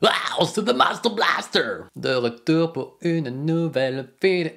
Wow, c'est The Master Blaster! De retour pour une nouvelle vidéo.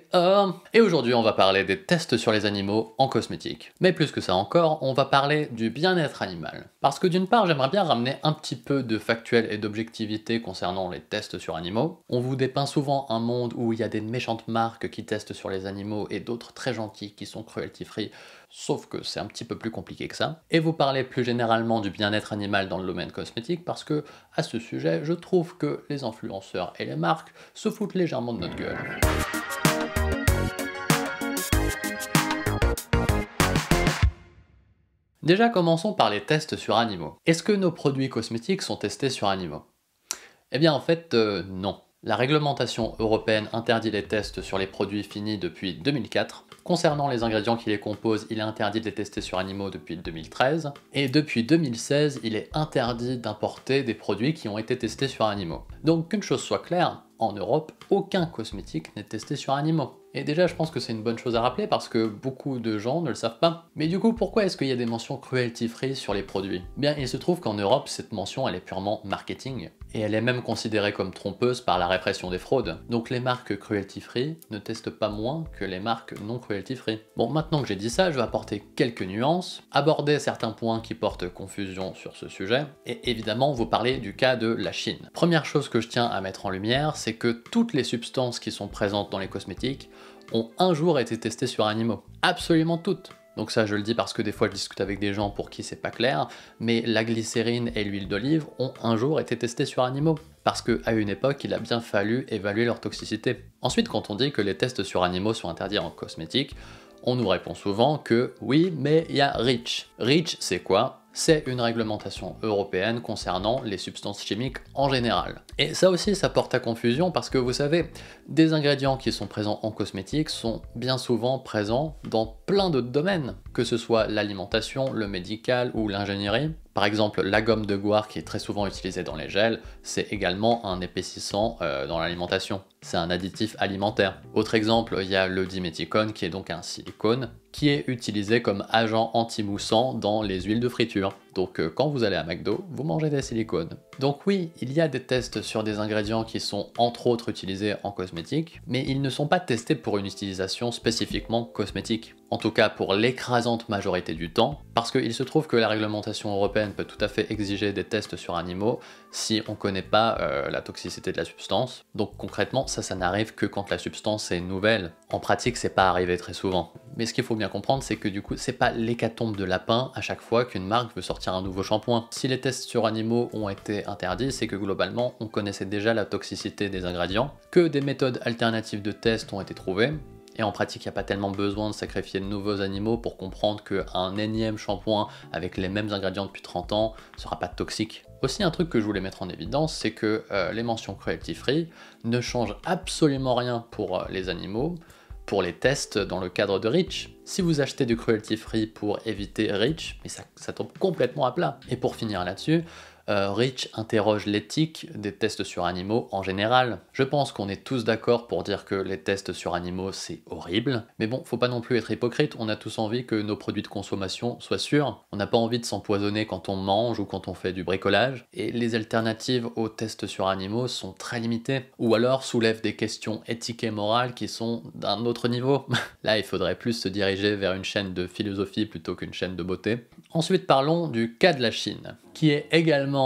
Et aujourd'hui, on va parler des tests sur les animaux en cosmétique. Mais plus que ça encore, on va parler du bien-être animal. Parce que d'une part, j'aimerais bien ramener un petit peu de factuel et d'objectivité concernant les tests sur animaux. On vous dépeint souvent un monde où il y a des méchantes marques qui testent sur les animaux et d'autres très gentils qui sont cruelty-free, sauf que c'est un petit peu plus compliqué que ça. Et vous parlez plus généralement du bien-être animal dans le domaine cosmétique parce que, à ce sujet, je trouve que les influenceurs et les marques se foutent légèrement de notre gueule. Déjà, commençons par les tests sur animaux. Est-ce que nos produits cosmétiques sont testés sur animaux? Eh bien, en fait, non. La réglementation européenne interdit les tests sur les produits finis depuis 2004. Concernant les ingrédients qui les composent, il est interdit de les tester sur animaux depuis 2013. Et depuis 2016, il est interdit d'importer des produits qui ont été testés sur animaux. Donc qu'une chose soit claire, en Europe, aucun cosmétique n'est testé sur animaux. Et déjà, je pense que c'est une bonne chose à rappeler parce que beaucoup de gens ne le savent pas. Mais du coup, pourquoi est-ce qu'il y a des mentions cruelty-free sur les produits? Bien, il se trouve qu'en Europe, cette mention, elle est purement marketing. Et elle est même considérée comme trompeuse par la répression des fraudes. Donc les marques cruelty-free ne testent pas moins que les marques non cruelty-free. Bon, maintenant que j'ai dit ça, je vais apporter quelques nuances, aborder certains points qui portent confusion sur ce sujet, et évidemment vous parler du cas de la Chine. Première chose que je tiens à mettre en lumière, c'est que toutes les substances qui sont présentes dans les cosmétiques ont un jour été testées sur animaux. Absolument toutes. Donc ça, je le dis parce que des fois je discute avec des gens pour qui c'est pas clair, mais la glycérine et l'huile d'olive ont un jour été testées sur animaux. Parce qu'à une époque, il a bien fallu évaluer leur toxicité. Ensuite, quand on dit que les tests sur animaux sont interdits en cosmétique, on nous répond souvent que oui, mais il y a REACH. REACH, c'est quoi? C'est une réglementation européenne concernant les substances chimiques en général. Et ça aussi, ça porte à confusion parce que vous savez, des ingrédients qui sont présents en cosmétique sont bien souvent présents dans plein d'autres domaines, que ce soit l'alimentation, le médical ou l'ingénierie. Par exemple, la gomme de goire qui est très souvent utilisée dans les gels, c'est également un épaississant dans l'alimentation. C'est un additif alimentaire. Autre exemple, il y a le diméthicone qui est donc un silicone qui est utilisé comme agent anti-moussant dans les huiles de friture. Donc quand vous allez à McDo, vous mangez des silicones. Donc oui, il y a des tests sur des ingrédients qui sont entre autres utilisés en cosmétique, mais ils ne sont pas testés pour une utilisation spécifiquement cosmétique. En tout cas pour l'écrasante majorité du temps, parce qu'il se trouve que la réglementation européenne peut tout à fait exiger des tests sur animaux si on ne connaît pas la toxicité de la substance. Donc concrètement, ça n'arrive que quand la substance est nouvelle. En pratique, c'est pas arrivé très souvent. Mais ce qu'il faut bien comprendre, c'est que du coup, c'est pas l'hécatombe de lapin à chaque fois qu'une marque veut sortir un nouveau shampoing. Si les tests sur animaux ont été interdits, c'est que globalement, on connaissait déjà la toxicité des ingrédients, que des méthodes alternatives de test ont été trouvées, et en pratique, il n'y a pas tellement besoin de sacrifier de nouveaux animaux pour comprendre qu'un énième shampoing avec les mêmes ingrédients depuis 30 ans ne sera pas toxique. Aussi, un truc que je voulais mettre en évidence, c'est que les mentions cruelty-free ne changent absolument rien pour les animaux, pour les tests dans le cadre de REACH. Si vous achetez du cruelty-free pour éviter REACH, mais ça tombe complètement à plat. Et pour finir là-dessus, REACH interroge l'éthique des tests sur animaux en général. Je pense qu'on est tous d'accord pour dire que les tests sur animaux c'est horrible, mais bon, faut pas non plus être hypocrite, on a tous envie que nos produits de consommation soient sûrs, on n'a pas envie de s'empoisonner quand on mange ou quand on fait du bricolage, et les alternatives aux tests sur animaux sont très limitées, ou alors soulèvent des questions éthiques et morales qui sont d'un autre niveau. Là, il faudrait plus se diriger vers une chaîne de philosophie plutôt qu'une chaîne de beauté. Ensuite, parlons du cas de la Chine, qui est également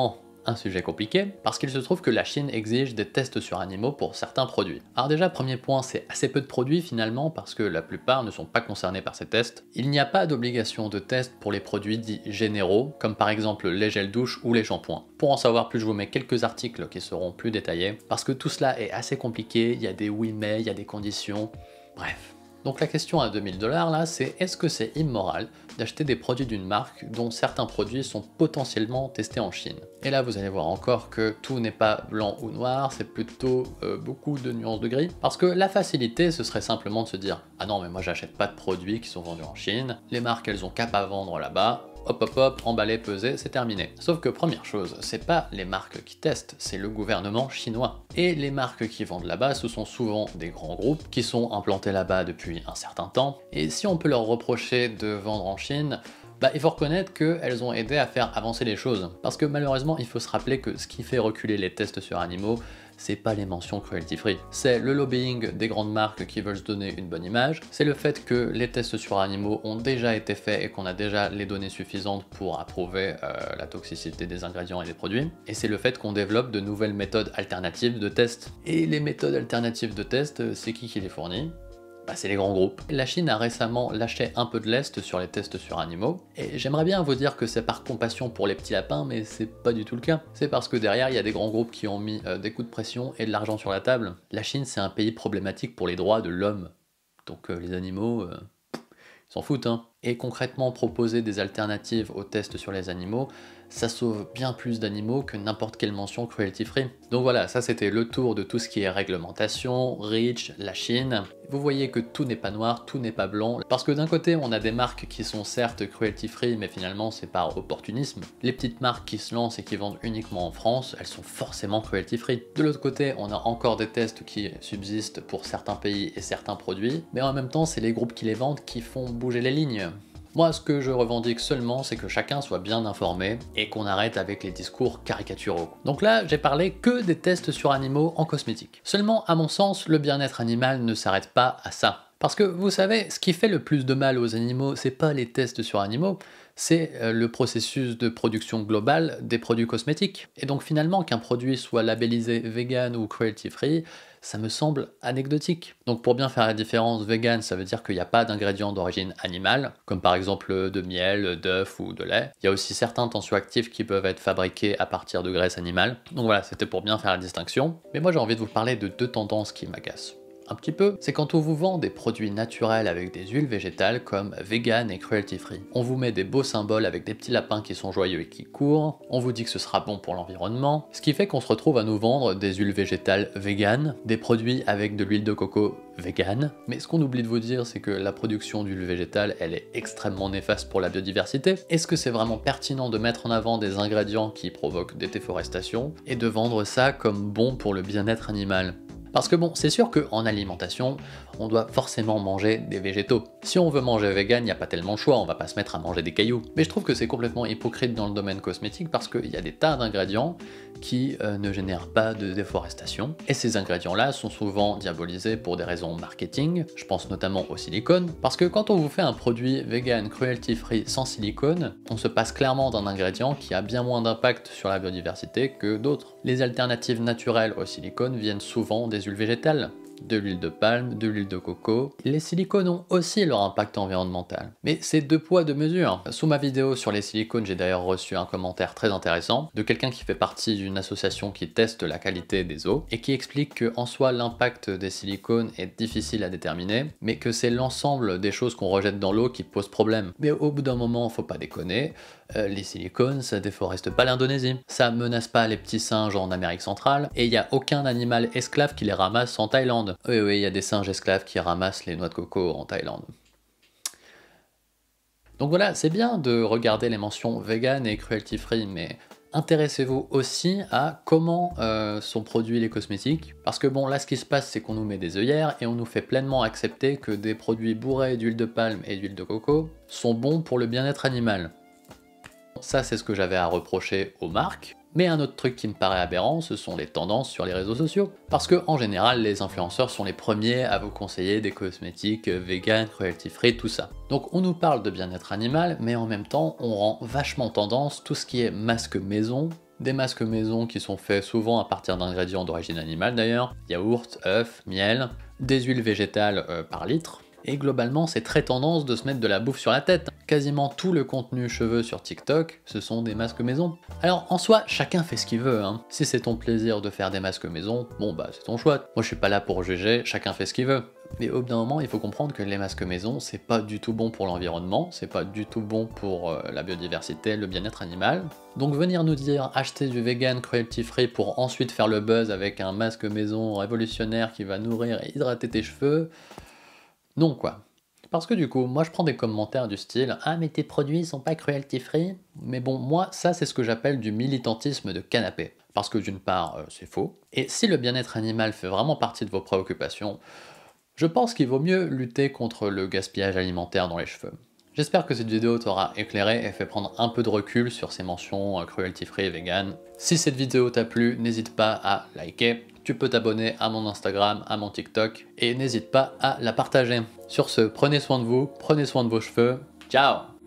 un sujet compliqué, parce qu'il se trouve que la Chine exige des tests sur animaux pour certains produits. Alors déjà, premier point, c'est assez peu de produits finalement, parce que la plupart ne sont pas concernés par ces tests. Il n'y a pas d'obligation de test pour les produits dits généraux, comme par exemple les gels douche ou les shampoings. Pour en savoir plus, je vous mets quelques articles qui seront plus détaillés, parce que tout cela est assez compliqué, il y a des oui mais, il y a des conditions, bref. Donc la question à 2000 $ là, c'est est-ce que c'est immoral d'acheter des produits d'une marque dont certains produits sont potentiellement testés en Chine? Et là vous allez voir encore que tout n'est pas blanc ou noir, c'est plutôt beaucoup de nuances de gris. Parce que la facilité, ce serait simplement de se dire « Ah non mais moi j'achète pas de produits qui sont vendus en Chine, les marques elles ont qu'à pas vendre là-bas, hop hop hop, emballé, pesé, c'est terminé. » Sauf que première chose, c'est pas les marques qui testent, c'est le gouvernement chinois. Et les marques qui vendent là-bas, ce sont souvent des grands groupes qui sont implantés là-bas depuis un certain temps. Et si on peut leur reprocher de vendre en Chine, Bah, il faut reconnaître qu'elles ont aidé à faire avancer les choses. Parce que malheureusement, il faut se rappeler que ce qui fait reculer les tests sur animaux, c'est pas les mentions cruelty free. C'est le lobbying des grandes marques qui veulent se donner une bonne image, c'est le fait que les tests sur animaux ont déjà été faits et qu'on a déjà les données suffisantes pour approuver la toxicité des ingrédients et des produits, et c'est le fait qu'on développe de nouvelles méthodes alternatives de test. Et les méthodes alternatives de test, c'est qui les fournit? Bah, c'est les grands groupes. La Chine a récemment lâché un peu de lest sur les tests sur animaux, et j'aimerais bien vous dire que c'est par compassion pour les petits lapins, mais c'est pas du tout le cas. C'est parce que derrière, il y a des grands groupes qui ont mis des coups de pression et de l'argent sur la table. La Chine, c'est un pays problématique pour les droits de l'homme. Donc les animaux, ils s'en foutent, hein. Et concrètement, proposer des alternatives aux tests sur les animaux, ça sauve bien plus d'animaux que n'importe quelle mention cruelty free. Donc voilà, ça c'était le tour de tout ce qui est réglementation, REACH, la Chine. Vous voyez que tout n'est pas noir, tout n'est pas blanc, parce que d'un côté on a des marques qui sont certes cruelty free, mais finalement c'est par opportunisme. Les petites marques qui se lancent et qui vendent uniquement en France, elles sont forcément cruelty free. De l'autre côté, on a encore des tests qui subsistent pour certains pays et certains produits, mais en même temps c'est les groupes qui les vendent qui font bouger les lignes. Moi, ce que je revendique seulement, c'est que chacun soit bien informé et qu'on arrête avec les discours caricaturaux. Donc là, j'ai parlé que des tests sur animaux en cosmétique. Seulement, à mon sens, le bien-être animal ne s'arrête pas à ça. Parce que vous savez, ce qui fait le plus de mal aux animaux, c'est pas les tests sur animaux, c'est le processus de production globale des produits cosmétiques. Et donc finalement, qu'un produit soit labellisé vegan ou cruelty free, ça me semble anecdotique. Donc pour bien faire la différence, vegan, ça veut dire qu'il n'y a pas d'ingrédients d'origine animale, comme par exemple de miel, d'œufs ou de lait. Il y a aussi certains tensioactifs qui peuvent être fabriqués à partir de graisse animale. Donc voilà, c'était pour bien faire la distinction. Mais moi j'ai envie de vous parler de deux tendances qui m'agacent un petit peu, c'est quand on vous vend des produits naturels avec des huiles végétales comme vegan et cruelty free. On vous met des beaux symboles avec des petits lapins qui sont joyeux et qui courent, on vous dit que ce sera bon pour l'environnement, ce qui fait qu'on se retrouve à nous vendre des huiles végétales vegan, des produits avec de l'huile de coco vegan, mais ce qu'on oublie de vous dire, c'est que la production d'huile végétale, elle est extrêmement néfaste pour la biodiversité. Est-ce que c'est vraiment pertinent de mettre en avant des ingrédients qui provoquent des déforestations et de vendre ça comme bon pour le bien-être animal? Parce que bon, c'est sûr qu'en alimentation, on doit forcément manger des végétaux. Si on veut manger vegan, il n'y a pas tellement le choix, on va pas se mettre à manger des cailloux. Mais je trouve que c'est complètement hypocrite dans le domaine cosmétique parce qu'il y a des tas d'ingrédients qui ne génèrent pas de déforestation. Et ces ingrédients-là sont souvent diabolisés pour des raisons marketing, je pense notamment au silicone, parce que quand on vous fait un produit vegan cruelty free sans silicone, on se passe clairement d'un ingrédient qui a bien moins d'impact sur la biodiversité que d'autres. Les alternatives naturelles au silicone viennent souvent des huiles végétales, de l'huile de palme, de l'huile de coco. Les silicones ont aussi leur impact environnemental. Mais c'est deux poids, deux mesures. Sous ma vidéo sur les silicones, j'ai d'ailleurs reçu un commentaire très intéressant de quelqu'un qui fait partie d'une association qui teste la qualité des eaux et qui explique que en soi l'impact des silicones est difficile à déterminer, mais que c'est l'ensemble des choses qu'on rejette dans l'eau qui pose problème. Mais au bout d'un moment, faut pas déconner, les silicones, ça déforeste pas l'Indonésie. Ça menace pas les petits singes en Amérique centrale, et il y a aucun animal esclave qui les ramasse en Thaïlande. Oui, il y a des singes esclaves qui ramassent les noix de coco en Thaïlande. Donc voilà, c'est bien de regarder les mentions vegan et cruelty free, mais intéressez-vous aussi à comment sont produits les cosmétiques, parce que bon, là ce qui se passe, c'est qu'on nous met des œillères et on nous fait pleinement accepter que des produits bourrés d'huile de palme et d'huile de coco sont bons pour le bien-être animal. Ça, c'est ce que j'avais à reprocher aux marques. Mais un autre truc qui me paraît aberrant, ce sont les tendances sur les réseaux sociaux. Parce que, en général, les influenceurs sont les premiers à vous conseiller des cosmétiques vegan, cruelty free, tout ça. Donc on nous parle de bien-être animal, mais en même temps, on rend vachement tendance tout ce qui est masque maison, des masques maison qui sont faits souvent à partir d'ingrédients d'origine animale d'ailleurs, yaourt, œufs, miel, des huiles végétales par litre. Et globalement, c'est très tendance de se mettre de la bouffe sur la tête. Quasiment tout le contenu cheveux sur TikTok, ce sont des masques maison. Alors en soi, chacun fait ce qu'il veut, hein. Si c'est ton plaisir de faire des masques maison, bon bah c'est ton choix. Moi je suis pas là pour juger, chacun fait ce qu'il veut. Mais au bout d'un moment, il faut comprendre que les masques maison, c'est pas du tout bon pour l'environnement, c'est pas du tout bon pour la biodiversité, le bien-être animal. Donc venir nous dire acheter du vegan cruelty free pour ensuite faire le buzz avec un masque maison révolutionnaire qui va nourrir et hydrater tes cheveux, non quoi. Parce que du coup, moi je prends des commentaires du style « Ah mais tes produits sont pas cruelty free ?» Mais bon, moi ça c'est ce que j'appelle du militantisme de canapé. Parce que d'une part, c'est faux. Et si le bien-être animal fait vraiment partie de vos préoccupations, je pense qu'il vaut mieux lutter contre le gaspillage alimentaire dans les cheveux. J'espère que cette vidéo t'aura éclairé et fait prendre un peu de recul sur ces mentions cruelty free, vegan. Si cette vidéo t'a plu, n'hésite pas à liker. Tu peux t'abonner à mon Instagram, à mon TikTok, et n'hésite pas à la partager. Sur ce, prenez soin de vous, prenez soin de vos cheveux. Ciao!